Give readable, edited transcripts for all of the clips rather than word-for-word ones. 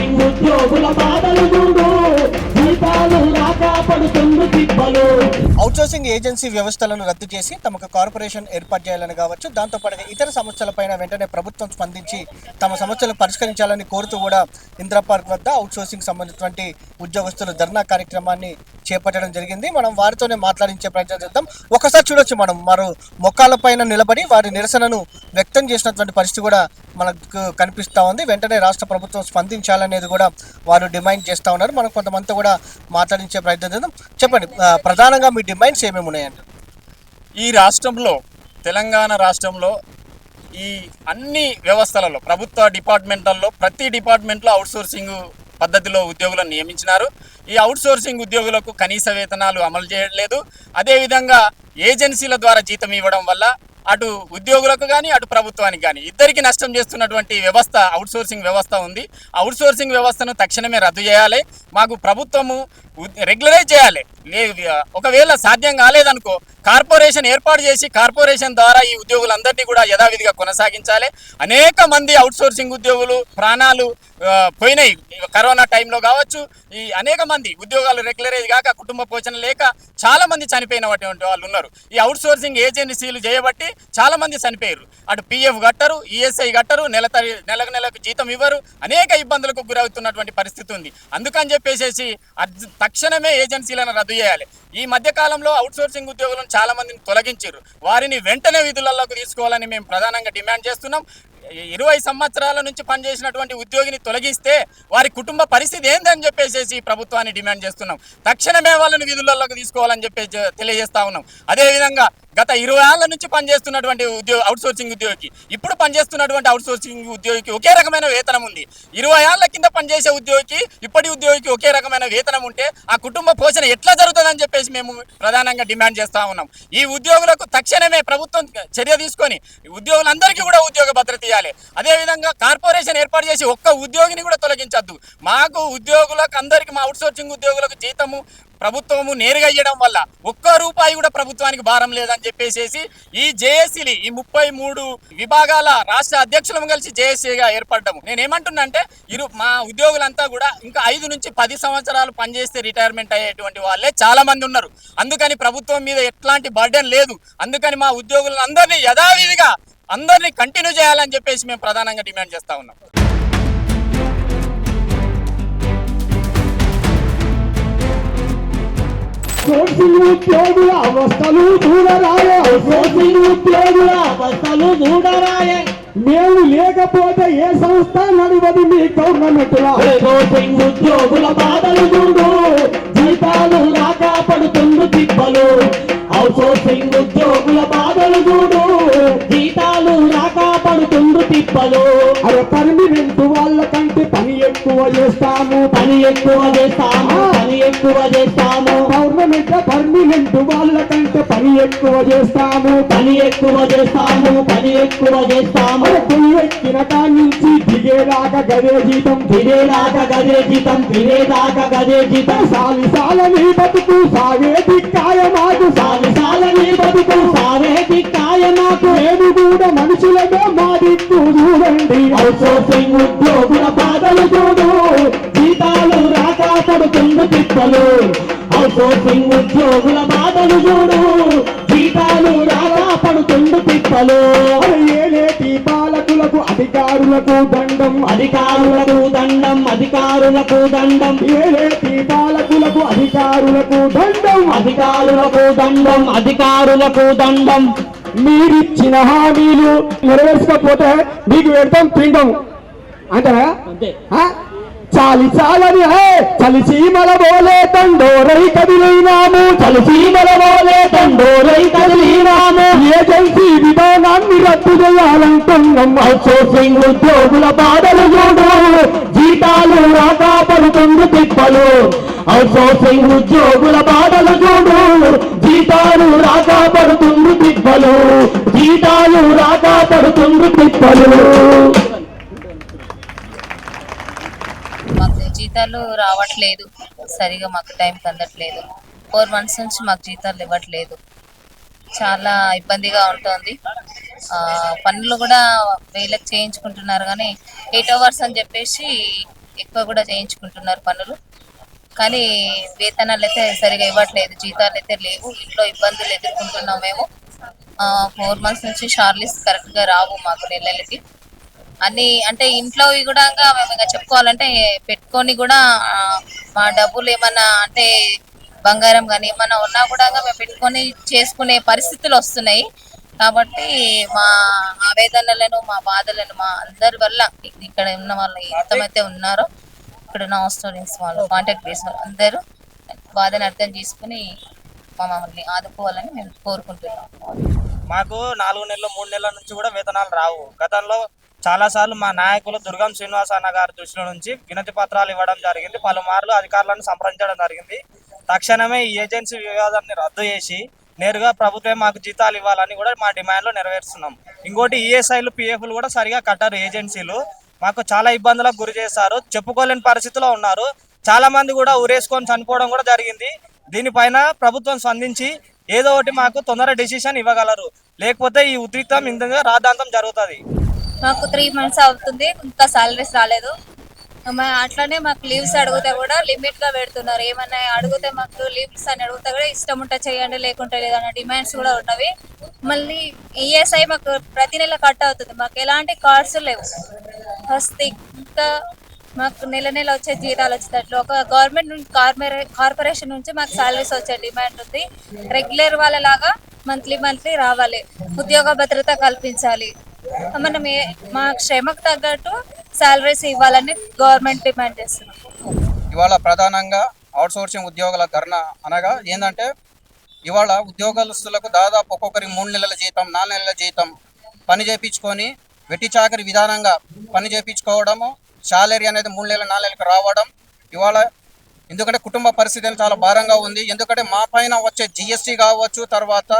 ఉద్యోగుల బాధలు చూడు, జీతాలు రాక పడుతుంది తిప్పలు. అవుట్సోర్సింగ్ ఏజెన్సీ వ్యవస్థలను రద్దు చేసి తమకు కార్పొరేషన్ ఏర్పాటు చేయాలని కావచ్చు, దాంతోపాటుగా ఇతర సమస్యలపైన వెంటనే ప్రభుత్వం స్పందించి తమ సమస్యలు పరిష్కరించాలని కోరుతూ కూడా ఇందిరా పార్క్ వద్ద అవుట్సోర్సింగ్ సంబంధించినటువంటి ఉద్యోగస్తులు ధర్నా కార్యక్రమాన్ని చేపట్టడం జరిగింది. మనం వారితోనే మాట్లాడించే ప్రయత్నం చేద్దాం. ఒకసారి చూడొచ్చు, మనం మరో మొక్కలపైన నిలబడి వారి నిరసనను వ్యక్తం చేసినటువంటి పరిస్థితి కూడా మనకు కనిపిస్తూ ఉంది. వెంటనే రాష్ట్ర ప్రభుత్వం స్పందించాలనేది కూడా వారు డిమాండ్ చేస్తూ ఉన్నారు. మనం కొంతమందితో కూడా మాట్లాడించే ప్రయత్నం చేద్దాం. చెప్పండి, ప్రధానంగా మీ డిమాండ్స్ ఏమేమి ఉన్నాయండి? ఈ రాష్ట్రంలో, తెలంగాణ రాష్ట్రంలో ఈ అన్ని వ్యవస్థలలో, ప్రభుత్వ డిపార్ట్మెంట్లలో ప్రతి డిపార్ట్మెంట్లో అవుట్సోర్సింగ్ పద్ధతిలో ఉద్యోగులను నియమించినారు. ఈ అవుట్సోర్సింగ్ ఉద్యోగులకు కనీస వేతనాలు అమలు చేయట్లేదు. అదేవిధంగా ఏజెన్సీల ద్వారా జీతం ఇవ్వడం వల్ల అటు ఉద్యోగులకు కానీ అటు ప్రభుత్వానికి కానీ ఇద్దరికి నష్టం చేస్తున్నటువంటి వ్యవస్థ అవుట్సోర్సింగ్ వ్యవస్థ ఉంది. అవుట్సోర్సింగ్ వ్యవస్థను తక్షణమే రద్దు చేయాలి. మాకు ప్రభుత్వము రెగ్యులరైజ్ చేయాలి. ఒకవేళ సాధ్యం కాలేదనుకో కార్పొరేషన్ ఏర్పాటు చేసి కార్పొరేషన్ ద్వారా ఈ ఉద్యోగులందరినీ కూడా యథావిధిగా కొనసాగించాలి. అనేక మంది అవుట్సోర్సింగ్ ఉద్యోగులు ప్రాణాలు పోయినాయి కరోనా టైంలో కావచ్చు. ఈ అనేక మంది ఉద్యోగాలు రెగ్యులరైజ్ కాక కుటుంబ పోషణ లేక చాలా మంది చనిపోయినటువంటి వాళ్ళు ఉన్నారు. ఈ అవుట్సోర్సింగ్ ఏజెన్సీలు చేయబట్టి చాలా మంది చనిపోయారు. అటు పిఎఫ్ కట్టరు, ఈఎస్ఐ కట్టరు, నెలకు జీతం ఇవ్వరు, అనేక ఇబ్బందులకు గురవుతున్నటువంటి పరిస్థితి ఉంది. అందుకని చెప్పేసి తక్షణమే ఏజెన్సీలను రద్దు చేయాలి. ఈ మధ్య కాలంలో అవుట్సోర్సింగ్ ఉద్యోగులను చాలా మందిని తొలగించారు. వారిని వెంటనే విధులలోకి తీసుకోవాలని మేము ప్రధానంగా డిమాండ్ చేస్తున్నాం. 20 సంవత్సరాల నుంచి పనిచేసినటువంటి ఉద్యోగిని తొలగిస్తే వారి కుటుంబ పరిస్థితి ఏందని చెప్పేసి ప్రభుత్వాన్ని డిమాండ్ చేస్తున్నాం. తక్షణమే వాళ్ళని విధులలోకి తీసుకోవాలని చెప్పేసి తెలియజేస్తా ఉన్నాం. అదేవిధంగా గత 20 ఏళ్ల నుంచి పనిచేస్తున్నటువంటి అవుట్సోర్సింగ్ ఉద్యోగికి ఇప్పుడు పనిచేస్తున్నటువంటి అవుట్సోర్సింగ్ ఉద్యోగికి ఒకే రకమైన వేతనం ఉంది. 20 ఏళ్ల కింద పనిచేసే ఉద్యోగికి ఇప్పటి ఉద్యోగికి ఒకే రకమైన వేతనం ఉంటే ఆ కుటుంబ పోషణ ఎట్లా జరుగుతుందని చెప్పేసి మేము ప్రధానంగా డిమాండ్ చేస్తా ఉన్నాం. ఈ ఉద్యోగులకు తక్షణమే ప్రభుత్వం చర్య తీసుకొని ఉద్యోగులందరికీ కూడా ఉద్యోగ భద్రత ఇవ్వాలి. అదేవిధంగా కార్పొరేషన్ ఏర్పాటు చేసి ఒక్క ఉద్యోగిని కూడా తొలగించద్దు. మాకు ఉద్యోగులకు అందరికీ, మా అవుట్సోర్సింగ్ ఉద్యోగులకు జీతము ప్రభుత్వము నేరుగా ఇవ్వడం వల్ల ఒక్క రూపాయి కూడా ప్రభుత్వానికి భారం లేదని చెప్పేసి ఈ జేఏసీని, ఈ 33 విభాగాల రాష్ట్ర అధ్యక్షులను కలిసి జేఏసీగా ఏర్పడ్డాము. నేనేమంటున్నా అంటే మా ఉద్యోగులంతా కూడా ఇంకా 5 నుంచి 10 సంవత్సరాలు పనిచేస్తే రిటైర్మెంట్ అయ్యేటువంటి వాళ్ళే చాలా మంది ఉన్నారు. అందుకని ప్రభుత్వం మీద ఎట్లాంటి బర్డెన్ లేదు. అందుకని మా ఉద్యోగులను అందరినీ యథావిధిగా అందరినీ కంటిన్యూ చేయాలని చెప్పేసి మేము ప్రధానంగా డిమాండ్ చేస్తా ఉన్నాం. ఉద్యోగుల అవస్థలు చూడరాయే, ఉద్యోగుల అవస్థలు చూడరాయే. మేము లేకపోతే ఏ సంస్థ నడివది మీ గవర్నమెంట్. ఉద్యోగుల బాధలు చూడు, జీతాలు రాక పడుతుంది తిప్పలు. అవుట్సోర్సింగ్ ఉద్యోగుల బాధలు చూడు, జీతాలు రాక పడుతుంది తిప్పలు. అరే పర్మినెంట్ వాళ్ళకంటే పని ఎక్కువ చేస్తాము, పని ఎక్కువ చేస్తాము, పని ఎక్కువ చేస్తాము. గవర్నమెంట్ పర్మినెంట్ వాళ్ళకంటే పని ఎక్కువ చేస్తాము, పని ఎక్కువ చేస్తాము, పని ఎక్కువ చేస్తాము. ఎక్కిన కాడి నుంచి దిగేదాకా గదే జీతం, దిగేదాకా గదే జీతం, దిగేదాకా గదే జీతం. సాలి బతుకు సావే దిక్కాయ మాకు, సాలి బతుకు సావే దిక్కాయ మాకు. మేము కూడా మనుషులమే, మా దిక్కు చూడండి. అవుట్సోర్సింగ్ ఉద్యోగుల బాధలు చూడు, జీతాలు రాక పడుతుంది తిప్పలు. అవుట్సోర్సింగ్ ఉద్యోగుల బాధలు చూడు, జీతాలు రాక పడుతుంది తిప్పలు. ఏలేటి పాలకులకు అధికారులకు దండం, అధికారులకు దండం, అధికారులకు దండం. ఏలేటి పాలకులకు అధికారులకు దండం, అధికారులకు దండం, అధికారులకు దండం. మీరిచ్చిన హామీలు నెరవేర్చకపోతే మీకు పెడతాం పిండం అంటారా? చాలని చలిసీమల బోలే తండోరై కదిలినాము, చలిసీమల బోలే తండోరై కదిలినాము. ఏజెన్సీ విధానాన్ని రద్దు చేయాలంటున్నాం. అవుట్సోర్సింగ్ ఉద్యోగుల బాధలు చూడు, జీతాలు రాక పడుతుంది తిప్పలు. అవుట్సోర్సింగ్ ఉద్యోగుల బాధలు చూడు, జీతాలు రాక పడుతుంది తిప్పలు, జీతాలు రాక పడుతుంది తిప్పలు. మాకు జీతాలు రావట్లేదు, సరిగా మాకు టైంకి అందట్లేదు. 4 months నుంచి మాకు జీతాలు ఇవ్వట్లేదు. చాలా ఇబ్బందిగా ఉంటుంది. పనులు కూడా వేలకు చేయించుకుంటున్నారు కానీ 8 hours అని చెప్పేసి ఎక్కువ కూడా చేయించుకుంటున్నారు పనులు. కానీ వేతనాలు అయితే సరిగా ఇవ్వట్లేదు, జీతాలు అయితే లేవు. ఇంట్లో ఇబ్బందులు ఎదుర్కొంటున్నాం మేము. 4 months నుంచి షార్లీస్ కరెక్ట్గా రావు మాకు నెలలకి. అన్ని అంటే ఇంట్లో కూడా మేము ఇంకా చెప్పుకోవాలంటే పెట్టుకొని కూడా మా డబ్బులు ఏమన్నా అంటే బంగారం కానీ ఏమన్నా ఉన్నా కూడా మేము పెట్టుకొని చేసుకునే పరిస్థితులు వస్తున్నాయి. కాబట్టి మా ఆవేదనలను, మా బాధలను మా అందరి వల్ల ఇక్కడ ఉన్న వాళ్ళు ఎంతమైతే ఉన్నారో ఇక్కడ ఉన్న హౌస్ వాళ్ళు, కాంటాక్ట్ బేస్ వాళ్ళు అందరూ బాధను అర్థం చేసుకుని మమ్మల్ని ఆదుకోవాలని మేము కోరుకుంటున్నాం. మాకు 4 నెలలు 3 నెలల నుంచి కూడా వేతనాలు రావు. గతంలో చాలాసార్లు మా నాయకులు దుర్గం శ్రీనివాస్ అన్న గారి దృష్టిలో నుంచి వినతి పత్రాలు ఇవ్వడం జరిగింది. పలుమార్లు అధికారులను సంప్రదించడం జరిగింది. తక్షణమే ఈ ఏజెన్సీ వివాదాన్ని రద్దు చేసి నేరుగా ప్రభుత్వం మాకు జీతాలు ఇవ్వాలని కూడా మా డిమాండ్లు నెరవేరుస్తున్నాం. ఇంకోటి ఈఎస్ఐలు పిఎఫ్లు కూడా సరిగా కట్టారు. ఏజెన్సీలు మాకు చాలా ఇబ్బందులకు గురి చేస్తారు. చెప్పుకోలేని పరిస్థితిలో ఉన్నారు. చాలా మంది కూడా ఊరేసుకొని చనిపోవడం కూడా జరిగింది. దీనిపైన ప్రభుత్వం స్పందించి ఏదో ఒకటి మాకు తొందర డెసిషన్ ఇవ్వగలరు. లేకపోతే ఈ ఉద్రిక్తం ఇంతగా రాద్ధాంతం జరుగుతుంది. మాకు 3 months అవుతుంది, ఇంకా సాలరీస్ రాలేదు. అట్లానే మాకు లీవ్స్ అడిగితే కూడా లిమిట్గా పెడుతున్నారు. ఏమన్నా అడిగితే మాకు లీవ్స్ అని అడిగితే కూడా ఇష్టం ఉంటే చేయండి, లేకుంటే లేదన్న డిమాండ్స్ కూడా ఉన్నవి. మళ్ళీ ఈఎస్ఐ మాకు ప్రతి నెల కట్ అవుతుంది. మాకు ఎలాంటి కార్డ్స్ లేవు. ఫస్ట్ ఇంకా మాకు నెల నెల వచ్చే జీతాలు వచ్చేటట్లు ఒక గవర్నమెంట్ నుంచి కార్పొరేషన్ నుంచి మాకు సాలరీస్ వచ్చే డిమాండ్ ఉంది. రెగ్యులర్ వాళ్ళలాగా మంత్లీ రావాలి. ఉద్యోగ భద్రత కల్పించాలి. మనం మా శ్రమకు తగ్గట్టు సాలరీస్ ఇవ్వాలని గవర్నమెంట్ డిమాండ్ చేస్తున్నాం. ఇవాళ ప్రధానంగా అవుట్సోర్సింగ్ ఉద్యోగుల ధర్నా అనగా ఏంటంటే ఇవాళ ఉద్యోగస్తులకు దాదాపు ఒక్కొక్కరికి 3 నెలల జీతం, 4 నెలల జీతం పని చేయించుకొని వెట్టి చాకరి విధానంగా పని చేయించుకోవడము, శాలరీ అనేది 3 నెలలు 4 నెలలకు రావడం. ఇవాళ ఎందుకంటే కుటుంబ పరిస్థితి చాలా భారంగా ఉంది. ఎందుకంటే మా పైన వచ్చే జిఎస్టీ కావచ్చు, తర్వాత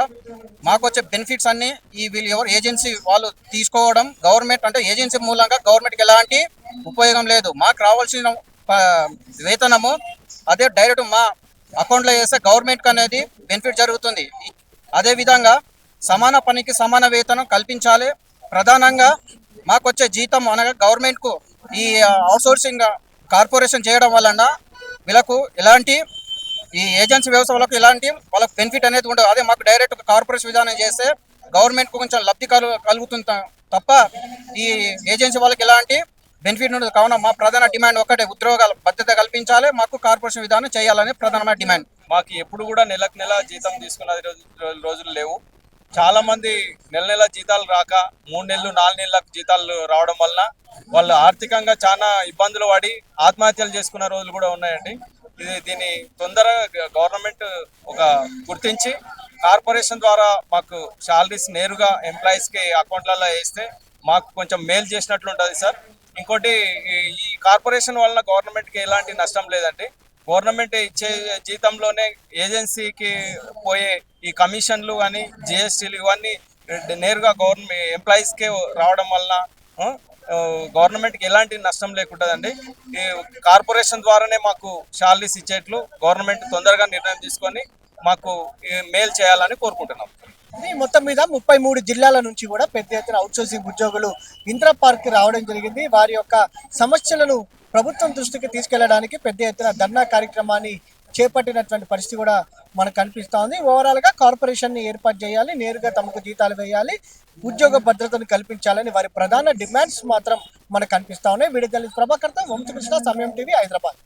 మాకు వచ్చే బెనిఫిట్స్ అన్నీ వీళ్ళు ఎవరు ఏజెన్సీ వాళ్ళు తీసుకోవడం. గవర్నమెంట్ అంటే ఏజెన్సీ మూలంగా గవర్నమెంట్కి ఎలాంటి ఉపయోగం లేదు. మాకు రావాల్సిన వేతనము అదే డైరెక్ట్ మా అకౌంట్లో వేస్తే గవర్నమెంట్కి అనేది బెనిఫిట్ జరుగుతుంది. అదేవిధంగా సమాన పనికి సమాన వేతనం కల్పించాలి. ప్రధానంగా మాకు వచ్చే జీతం అనగా గవర్నమెంట్కు ఈ అవుట్సోర్సింగ్ కార్పొరేషన్ చేయడం వలన వీళ్ళకు ఎలాంటి ఈ ఏజెన్సీ వ్యవస్థ వాళ్ళకు ఎలాంటి వాళ్ళకు బెనిఫిట్ అనేది ఉండదు. అదే మాకు డైరెక్ట్ కార్పొరేషన్ విధానం చేస్తే గవర్నమెంట్కు కొంచెం లబ్ధి కలుగుతుంది తప్ప ఈ ఏజెన్సీ వాళ్ళకి ఎలాంటి బెనిఫిట్ ఉండదు. కావున మా ప్రధాన డిమాండ్ ఒకటే, ఉద్యోగాల భద్రత కల్పించాలి, మాకు కార్పొరేషన్ విధానం చేయాలని ప్రధానమైన డిమాండ్. మాకు ఎప్పుడు కూడా నెలకు నెల జీతం తీసుకున్న రోజులు లేవు. చాలా మంది నెల జీతాలు రాక 3 నెలలు 4 నెలలకు జీతాలు రావడం వలన వాళ్ళు ఆర్థికంగా చాలా ఇబ్బందులు పడి ఆత్మహత్యలు చేసుకున్న రోజులు కూడా ఉన్నాయండి. దీన్ని తొందరగా గవర్నమెంట్ ఒక గుర్తించి కార్పొరేషన్ ద్వారా మాకు శాలరీస్ నేరుగా ఎంప్లాయీస్కి అకౌంట్లలో వేస్తే మాకు కొంచెం మేలు చేసినట్లు ఉంటుంది సార్. ఇంకోటి ఈ కార్పొరేషన్ వలన గవర్నమెంట్కి ఎలాంటి నష్టం లేదండి. గవర్నమెంట్ ఇచ్చే జీతంలోనే ఏజెన్సీకి పోయే ఈ కమిషన్లు కానీ జిఎస్టీలు ఇవన్నీ నేరుగా గవర్నమెంట్ ఎంప్లాయీస్కే రావడం వలన గవర్నమెంట్కి ఎలాంటి నష్టం లేకుంటుందండి. ఈ కార్పొరేషన్ ద్వారానే మాకు శాలరీస్ ఇచ్చేట్లు గవర్నమెంట్ తొందరగా నిర్ణయం తీసుకొని మాకు మేలు చేయాలని కోరుకుంటున్నాం. ఇది మొత్తం మీద 33 జిల్లాల నుంచి కూడా పెద్ద ఎత్తున అవుట్సోర్సింగ్ ఉద్యోగులు ఇందిరా పార్క్ రావడం జరిగింది. వారి యొక్క సమస్యలను ప్రభుత్వం దృష్టికి తీసుకెళ్లడానికి పెద్ద ఎత్తున ధర్నా కార్యక్రమాన్ని చేపట్టినటువంటి పరిస్థితి కూడా మనకు కనిపిస్తూ ఉంది. ఓవరాల్గా కార్పొరేషన్ని ఏర్పాటు చేయాలి, నేరుగా తమకు జీతాలు వేయాలి, ఉద్యోగ భద్రతను కల్పించాలని వారి ప్రధాన డిమాండ్స్ మాత్రం మనకు కనిపిస్తూ ఉన్నాయి. వీడియో జర్నలిస్ట్ ప్రభాకర్తో వంశకృష్ణ, సమయం టీవీ, హైదరాబాద్.